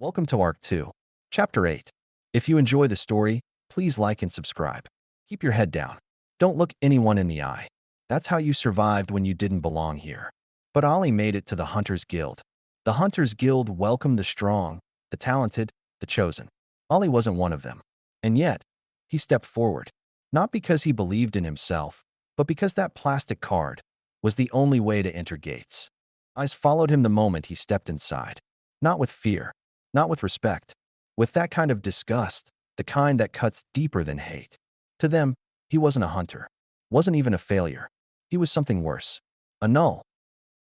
Welcome to Arc 2, Chapter 8. If you enjoy the story, please like and subscribe. Keep your head down. Don't look anyone in the eye. That's how you survived when you didn't belong here. But Ollie made it to the Hunters Guild. The Hunters Guild welcomed the strong, the talented, the chosen. Ollie wasn't one of them. And yet, he stepped forward. Not because he believed in himself, but because that plastic card was the only way to enter gates. Eyes followed him the moment he stepped inside. Not with fear. Not with respect, with that kind of disgust, the kind that cuts deeper than hate. To them, he wasn't a hunter, wasn't even a failure. He was something worse, a null.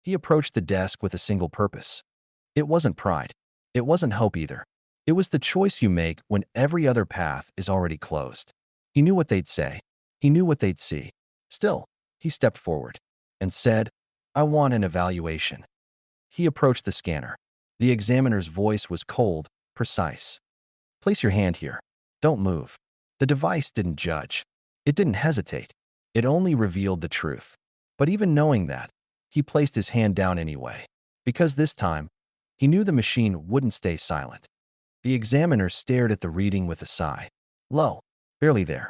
He approached the desk with a single purpose. It wasn't pride. It wasn't hope either. It was the choice you make when every other path is already closed. He knew what they'd say. He knew what they'd see. Still, he stepped forward and said, "I want an evaluation." He approached the scanner. The examiner's voice was cold, precise. "Place your hand here. Don't move." The device didn't judge. It didn't hesitate. It only revealed the truth. But even knowing that, he placed his hand down anyway. Because this time, he knew the machine wouldn't stay silent. The examiner stared at the reading with a sigh. Low, barely there.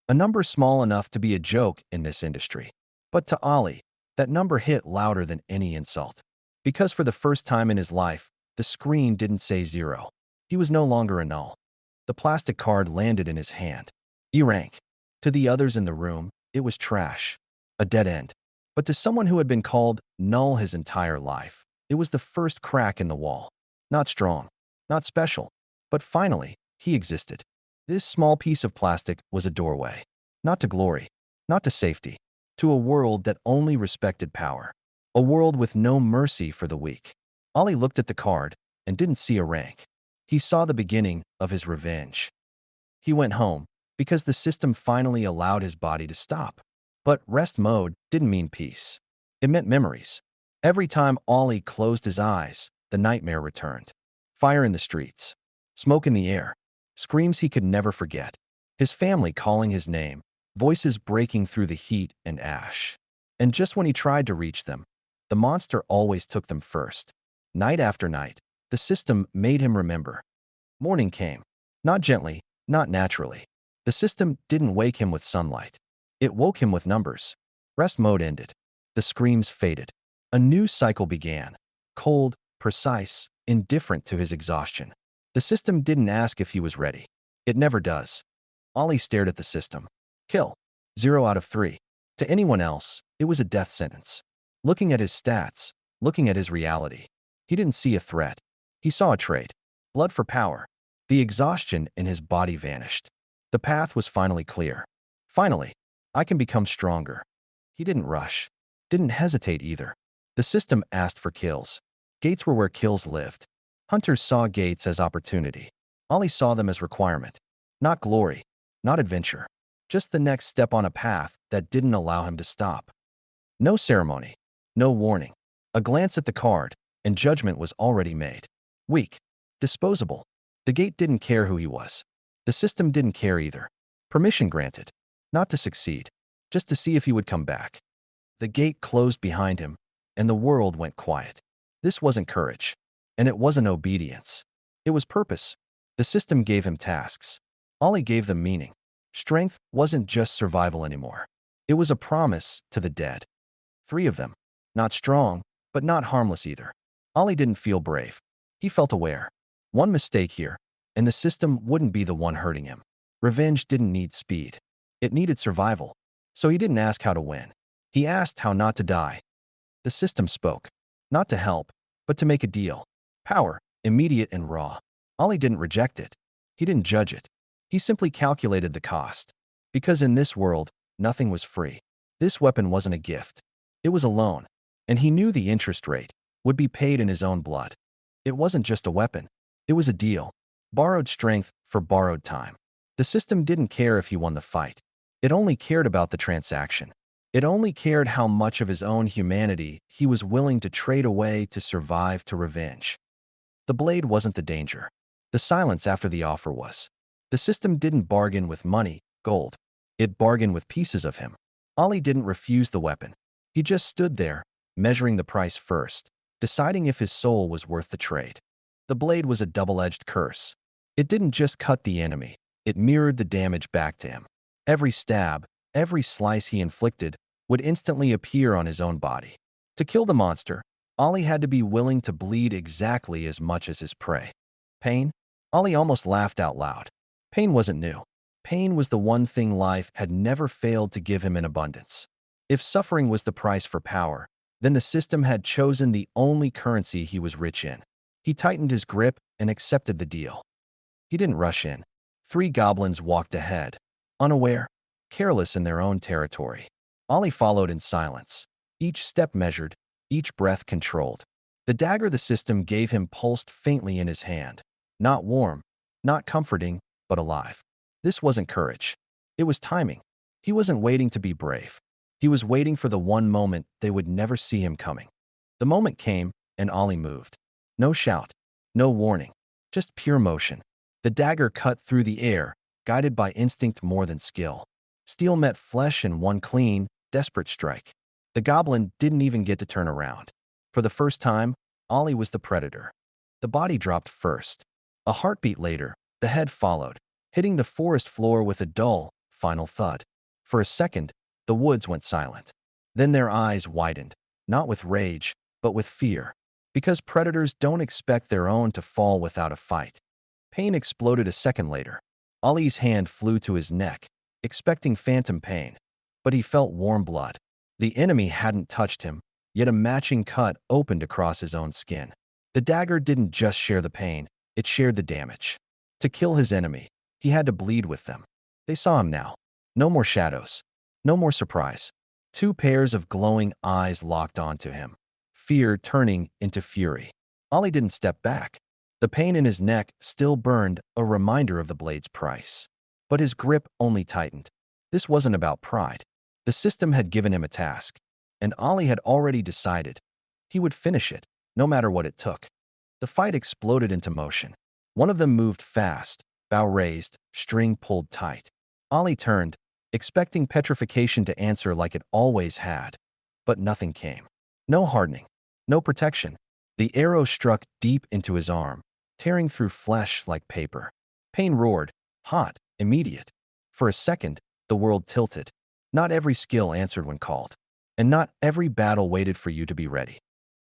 A number small enough to be a joke in this industry. But to Ollie, that number hit louder than any insult. Because for the first time in his life, the screen didn't say 0. He was no longer a null. The plastic card landed in his hand. E-rank. To the others in the room, it was trash. A dead end. But to someone who had been called null his entire life, it was the first crack in the wall. Not strong. Not special. But finally, he existed. This small piece of plastic was a doorway. Not to glory. Not to safety. To a world that only respected power. A world with no mercy for the weak. Ollie looked at the card and didn't see a rank. He saw the beginning of his revenge. He went home because the system finally allowed his body to stop. But rest mode didn't mean peace. It meant memories. Every time Ollie closed his eyes, the nightmare returned. Fire in the streets. Smoke in the air. Screams he could never forget. His family calling his name. Voices breaking through the heat and ash. And just when he tried to reach them, the monster always took them first. Night after night, the system made him remember. Morning came. Not gently, not naturally. The system didn't wake him with sunlight. It woke him with numbers. Rest mode ended. The screams faded. A new cycle began. Cold, precise, indifferent to his exhaustion. The system didn't ask if he was ready. It never does. Ollie stared at the system. Kill. 0 out of 3. To anyone else, it was a death sentence. Looking at his stats, looking at his reality, he didn't see a threat. He saw a trade. Blood for power. The exhaustion in his body vanished. The path was finally clear. Finally, I can become stronger. He didn't rush. Didn't hesitate either. The system asked for kills. Gates were where kills lived. Hunters saw gates as opportunity. Ollie saw them as requirement. Not glory. Not adventure. Just the next step on a path that didn't allow him to stop. No ceremony. No warning. A glance at the card, and judgment was already made. Weak. Disposable. The gate didn't care who he was. The system didn't care either. Permission granted. Not to succeed. Just to see if he would come back. The gate closed behind him, and the world went quiet. This wasn't courage. And it wasn't obedience. It was purpose. The system gave him tasks. Ollie gave them meaning. Strength wasn't just survival anymore. It was a promise to the dead. 3 of them. Not strong, but not harmless either. Ollie didn't feel brave. He felt aware. One mistake here, and the system wouldn't be the one hurting him. Revenge didn't need speed. It needed survival. So he didn't ask how to win. He asked how not to die. The system spoke. Not to help, but to make a deal. Power, immediate and raw. Ollie didn't reject it. He didn't judge it. He simply calculated the cost. Because in this world, nothing was free. This weapon wasn't a gift. It was a loan. And he knew the interest rate would be paid in his own blood. It wasn't just a weapon. It was a deal. Borrowed strength for borrowed time. The system didn't care if he won the fight. It only cared about the transaction. It only cared how much of his own humanity he was willing to trade away to survive to revenge. The blade wasn't the danger. The silence after the offer was. The system didn't bargain with money, gold. It bargained with pieces of him. Ollie didn't refuse the weapon. He just stood there, measuring the price first, deciding if his soul was worth the trade. The blade was a double-edged curse. It didn't just cut the enemy, it mirrored the damage back to him. Every stab, every slice he inflicted would instantly appear on his own body. To kill the monster, Ollie had to be willing to bleed exactly as much as his prey. Pain? Ollie almost laughed out loud. Pain wasn't new. Pain was the one thing life had never failed to give him in abundance. If suffering was the price for power, then the system had chosen the only currency he was rich in. He tightened his grip and accepted the deal. He didn't rush in. 3 goblins walked ahead, unaware, careless in their own territory. Ollie followed in silence, each step measured, each breath controlled. The dagger the system gave him pulsed faintly in his hand. Not warm, not comforting, but alive. This wasn't courage. It was timing. He wasn't waiting to be brave. He was waiting for the one moment they would never see him coming. The moment came, and Ollie moved. No shout, no warning, just pure motion. The dagger cut through the air, guided by instinct more than skill. Steel met flesh in one clean, desperate strike. The goblin didn't even get to turn around. For the first time, Ollie was the predator. The body dropped first. A heartbeat later, the head followed, hitting the forest floor with a dull, final thud. For a second, the woods went silent. Then their eyes widened, not with rage, but with fear. Because predators don't expect their own to fall without a fight. Pain exploded a second later. Ollie's hand flew to his neck, expecting phantom pain. But he felt warm blood. The enemy hadn't touched him, yet a matching cut opened across his own skin. The dagger didn't just share the pain, it shared the damage. To kill his enemy, he had to bleed with them. They saw him now. No more shadows. No more surprise. 2 pairs of glowing eyes locked onto him. Fear turning into fury. Ollie didn't step back. The pain in his neck still burned, a reminder of the blade's price. But his grip only tightened. This wasn't about pride. The system had given him a task, and Ollie had already decided. He would finish it, no matter what it took. The fight exploded into motion. One of them moved fast, bow raised, string pulled tight. Ollie turned, expecting petrification to answer like it always had. But nothing came. No hardening. No protection. The arrow struck deep into his arm, tearing through flesh like paper. Pain roared, hot, immediate. For a second, the world tilted. Not every skill answered when called. And not every battle waited for you to be ready.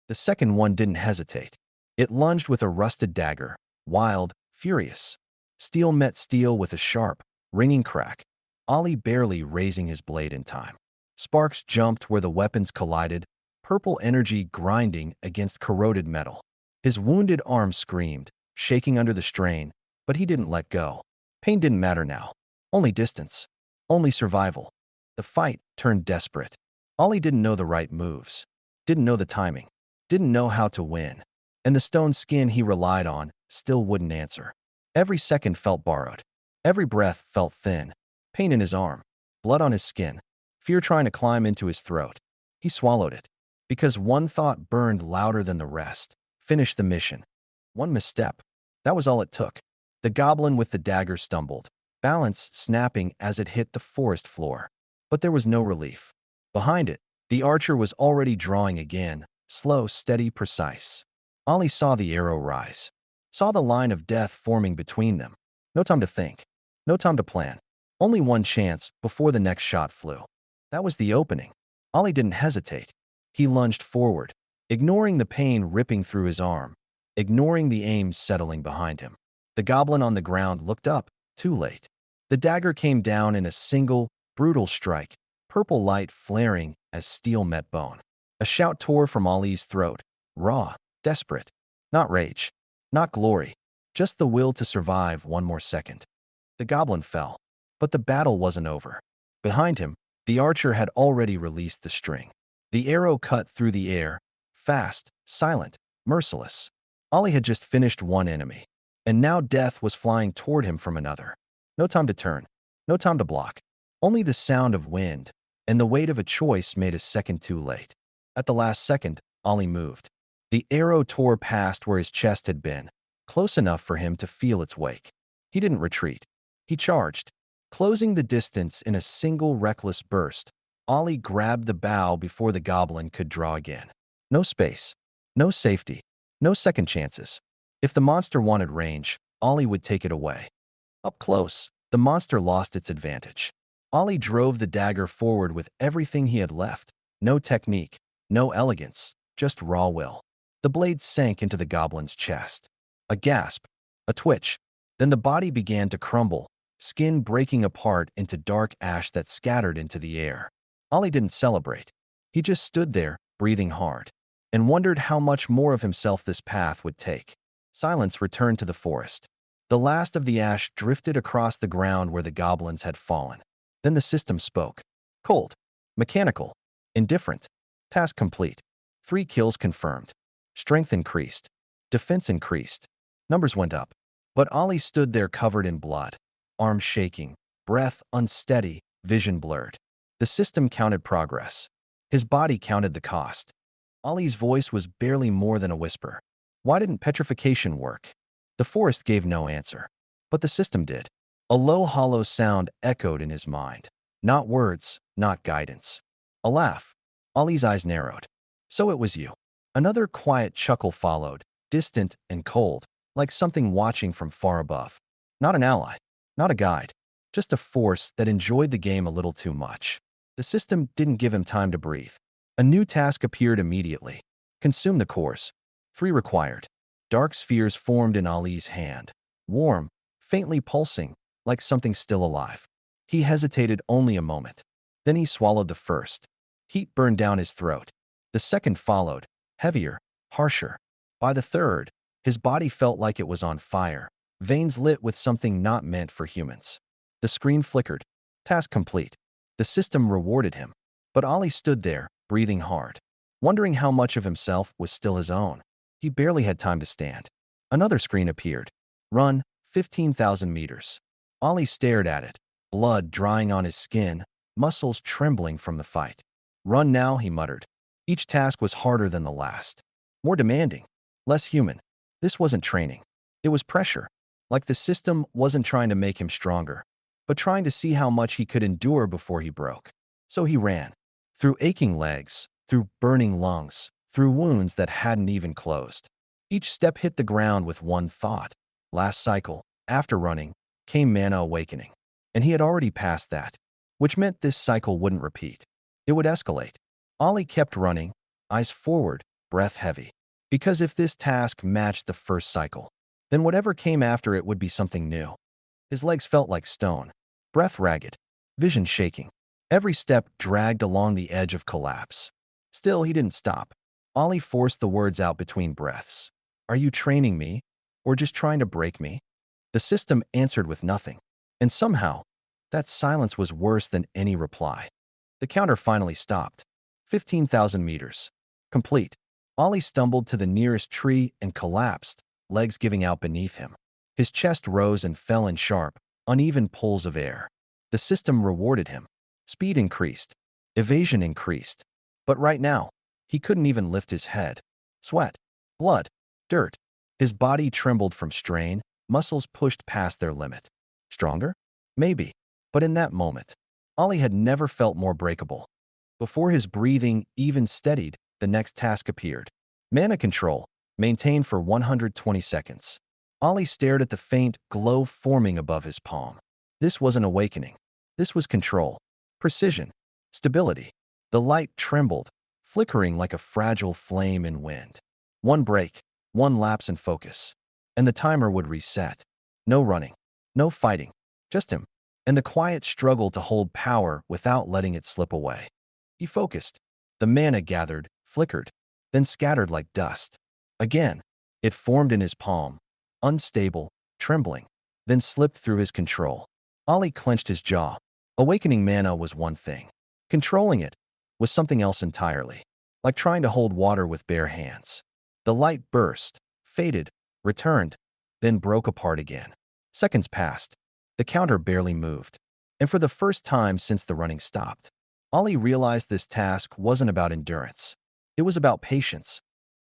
The second one didn't hesitate. It lunged with a rusted dagger, wild, furious. Steel met steel with a sharp, ringing crack. Ollie barely raising his blade in time. Sparks jumped where the weapons collided, purple energy grinding against corroded metal. His wounded arm screamed, shaking under the strain, but he didn't let go. Pain didn't matter now. Only distance. Only survival. The fight turned desperate. Ollie didn't know the right moves. Didn't know the timing. Didn't know how to win. And the stone skin he relied on still wouldn't answer. Every second felt borrowed. Every breath felt thin. Pain in his arm. Blood on his skin. Fear trying to climb into his throat. He swallowed it. Because one thought burned louder than the rest. Finish the mission. One misstep. That was all it took. The goblin with the dagger stumbled, balance snapping as it hit the forest floor. But there was no relief. Behind it, the archer was already drawing again, slow, steady, precise. Ollie saw the arrow rise, saw the line of death forming between them. No time to think. No time to plan. Only one chance before the next shot flew. That was the opening. Ollie didn't hesitate. He lunged forward, ignoring the pain ripping through his arm, ignoring the aim settling behind him. The goblin on the ground looked up, too late. The dagger came down in a single, brutal strike, purple light flaring as steel met bone. A shout tore from Ollie's throat, raw, desperate. Not rage, not glory, just the will to survive one more second. The goblin fell, but the battle wasn't over. Behind him, the archer had already released the string. The arrow cut through the air, fast, silent, merciless. Ollie had just finished one enemy, and now death was flying toward him from another. No time to turn, no time to block. Only the sound of wind, and the weight of a choice made a second too late. At the last second, Ollie moved. The arrow tore past where his chest had been, close enough for him to feel its wake. He didn't retreat. He charged, closing the distance in a single reckless burst. Ollie grabbed the bow before the goblin could draw again. No space, no safety, no second chances. If the monster wanted range, Ollie would take it away. Up close, the monster lost its advantage. Ollie drove the dagger forward with everything he had left. No technique, no elegance, just raw will. The blade sank into the goblin's chest. A gasp, a twitch, then the body began to crumble, skin breaking apart into dark ash that scattered into the air. Ollie didn't celebrate. He just stood there, breathing hard, and wondered how much more of himself this path would take. Silence returned to the forest. The last of the ash drifted across the ground where the goblins had fallen. Then the system spoke. Cold, mechanical, indifferent. Task complete. 3 kills confirmed. Strength increased. Defense increased. Numbers went up. But Ollie stood there covered in blood, arms shaking, breath unsteady, vision blurred. The system counted progress. His body counted the cost. Ollie's voice was barely more than a whisper. Why didn't petrification work? The forest gave no answer. But the system did. A low, hollow sound echoed in his mind. Not words, not guidance. A laugh. Ollie's eyes narrowed. So it was you. Another quiet chuckle followed, distant and cold, like something watching from far above. Not an ally, not a guide, just a force that enjoyed the game a little too much. The system didn't give him time to breathe. A new task appeared immediately. Consume the cores. 3 required. Dark spheres formed in Ollie's hand. Warm, faintly pulsing, like something still alive. He hesitated only a moment. Then he swallowed the first. Heat burned down his throat. The second followed, heavier, harsher. By the third, his body felt like it was on fire, veins lit with something not meant for humans. The screen flickered. Task complete. The system rewarded him. But Ollie stood there, breathing hard, wondering how much of himself was still his own. He barely had time to stand. Another screen appeared. Run, 15,000 meters. Ollie stared at it, blood drying on his skin, muscles trembling from the fight. Run now, he muttered. Each task was harder than the last. More demanding, less human. This wasn't training. It was pressure. Like the system wasn't trying to make him stronger, but trying to see how much he could endure before he broke. So he ran. Through aching legs, through burning lungs, through wounds that hadn't even closed. Each step hit the ground with one thought. Last cycle, after running, came mana awakening. And he had already passed that, which meant this cycle wouldn't repeat. It would escalate. Ollie kept running, eyes forward, breath heavy. Because if this task matched the first cycle, then whatever came after it would be something new. His legs felt like stone, breath ragged, vision shaking. Every step dragged along the edge of collapse. Still, he didn't stop. Ollie forced the words out between breaths. Are you training me, or just trying to break me? The system answered with nothing. And somehow, that silence was worse than any reply. The counter finally stopped. 15,000 meters. Complete. Ollie stumbled to the nearest tree and collapsed, legs giving out beneath him. His chest rose and fell in sharp, uneven pulls of air. The system rewarded him. Speed increased. Evasion increased. But right now, he couldn't even lift his head. Sweat, blood, dirt. His body trembled from strain, muscles pushed past their limit. Stronger? Maybe. But in that moment, Ollie had never felt more breakable. Before his breathing even steadied, the next task appeared. Mana control, maintained for 120 seconds. Ollie stared at the faint glow forming above his palm. This wasn't awakening. This was control. Precision. Stability. The light trembled, flickering like a fragile flame in wind. One break, one lapse in focus, and the timer would reset. No running, no fighting, just him, and the quiet struggle to hold power without letting it slip away. He focused. The mana gathered, flickered, then scattered like dust. Again, it formed in his palm, unstable, trembling, then slipped through his control. Ollie clenched his jaw. Awakening mana was one thing. Controlling it was something else entirely, like trying to hold water with bare hands. The light burst, faded, returned, then broke apart again. Seconds passed. The counter barely moved. And for the first time since the running stopped, Ollie realized this task wasn't about endurance. It was about patience.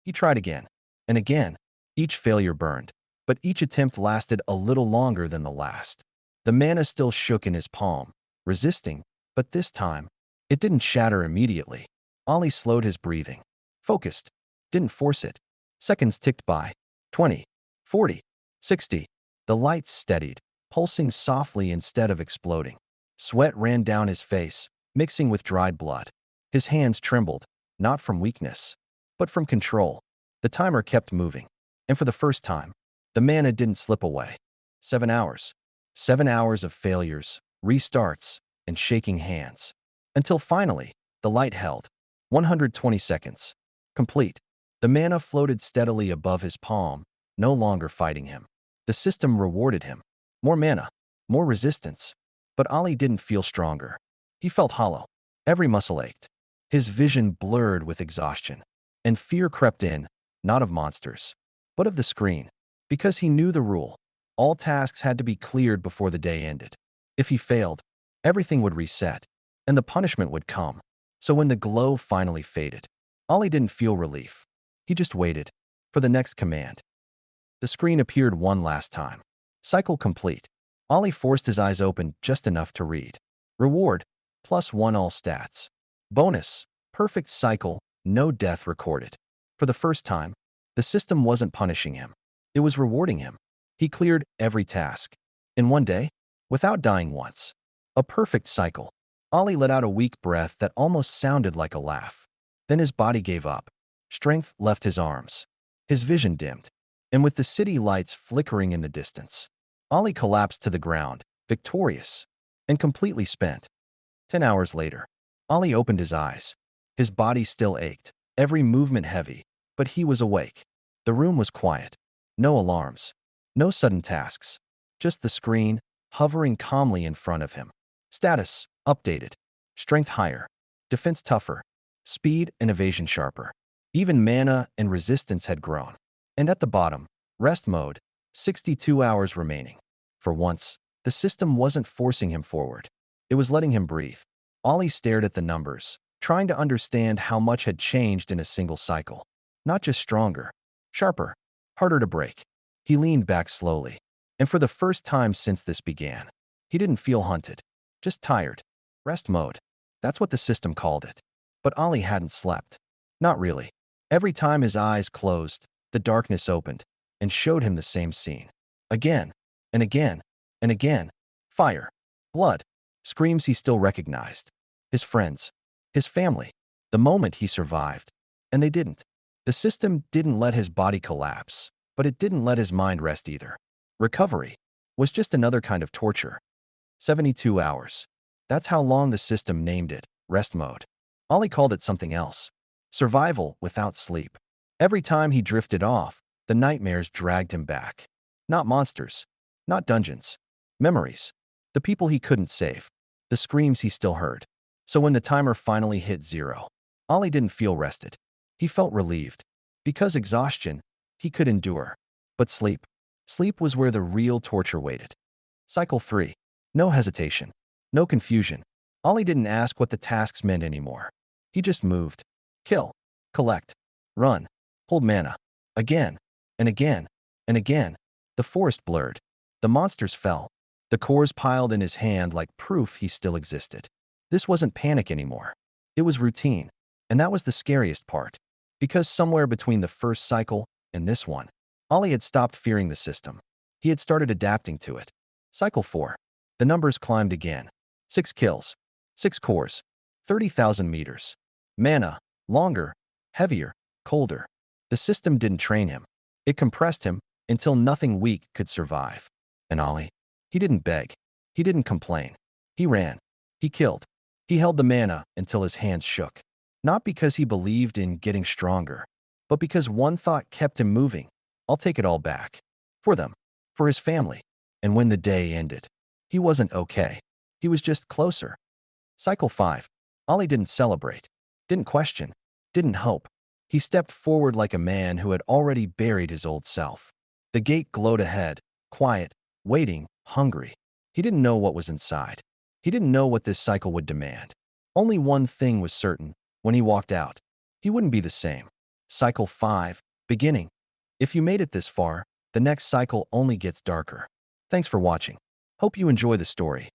He tried again, and again. Each failure burned, but each attempt lasted a little longer than the last. The mana still shook in his palm, resisting, but this time, it didn't shatter immediately. Ollie slowed his breathing. Focused. Didn't force it. Seconds ticked by. 20. 40, 60. The lights steadied, pulsing softly instead of exploding. Sweat ran down his face, mixing with dried blood. His hands trembled, not from weakness, but from control. The timer kept moving, and for the first time, the mana didn't slip away. 7 hours. 7 hours of failures, restarts, and shaking hands. Until finally, the light held. 120 seconds. Complete. The mana floated steadily above his palm, no longer fighting him. The system rewarded him. More mana, more resistance. But Ali didn't feel stronger. He felt hollow. Every muscle ached. His vision blurred with exhaustion. And fear crept in, not of monsters, but of the screen. Because he knew the rule. All tasks had to be cleared before the day ended. If he failed, everything would reset, and the punishment would come. So when the glow finally faded, Ali didn't feel relief. He just waited for the next command. The screen appeared one last time. Cycle complete. Ali forced his eyes open just enough to read. Reward, +1 all stats. Bonus, perfect cycle, no death recorded. For the first time, the system wasn't punishing him. It was rewarding him. He cleared every task. In one day, without dying once. A perfect cycle. Ali let out a weak breath that almost sounded like a laugh. Then his body gave up. Strength left his arms. His vision dimmed. And with the city lights flickering in the distance, Ali collapsed to the ground, victorious, and completely spent. 10 hours later, Ali opened his eyes. His body still ached, every movement heavy, but he was awake. The room was quiet. No alarms. No sudden tasks. Just the screen, hovering calmly in front of him. Status, updated. Strength higher. Defense tougher. Speed and evasion sharper. Even mana and resistance had grown. And at the bottom, rest mode, 62 hours remaining. For once, the system wasn't forcing him forward. It was letting him breathe. Ali stared at the numbers, trying to understand how much had changed in a single cycle. Not just stronger, sharper, harder to break. He leaned back slowly. And for the first time since this began, he didn't feel hunted, just tired. Rest mode. That's what the system called it. But Ali hadn't slept. Not really. Every time his eyes closed, the darkness opened and showed him the same scene. Again, and again, and again. Fire, blood, screams he still recognized. His friends, his family. The moment he survived. And they didn't. The system didn't let his body collapse, but it didn't let his mind rest either. Recovery was just another kind of torture. 72 hours. That's how long the system named it, rest mode. Ali called it something else. Survival without sleep. Every time he drifted off, the nightmares dragged him back. Not monsters. Not dungeons. Memories. The people he couldn't save. The screams he still heard. So when the timer finally hit 0, Ali didn't feel rested. He felt relieved. Because exhaustion, he could endure. But sleep. Sleep was where the real torture waited. Cycle 3. No hesitation. No confusion. Ali didn't ask what the tasks meant anymore. He just moved. Kill. Collect. Run. Hold mana. Again. And again. And again. The forest blurred. The monsters fell. The cores piled in his hand like proof he still existed. This wasn't panic anymore. It was routine. And that was the scariest part. Because somewhere between the first cycle and this one, Ali had stopped fearing the system. He had started adapting to it. Cycle 4. The numbers climbed again. 6 kills. 6 cores. 30,000 meters. Mana. Longer. Heavier. Colder. The system didn't train him. It compressed him until nothing weak could survive. And Ali? He didn't beg. He didn't complain. He ran. He killed. He held the mana until his hands shook. Not because he believed in getting stronger, but because one thought kept him moving. I'll take it all back. For them. For his family. And when the day ended, he wasn't okay. He was just closer. Cycle 5. Ali didn't celebrate. Didn't question. Didn't hope. He stepped forward like a man who had already buried his old self. The gate glowed ahead, quiet, waiting, hungry. He didn't know what was inside. He didn't know what this cycle would demand. Only one thing was certain. When he walked out, he wouldn't be the same. Cycle 5. Beginning. If you made it this far, the next cycle only gets darker. Thanks for watching. Hope you enjoy the story.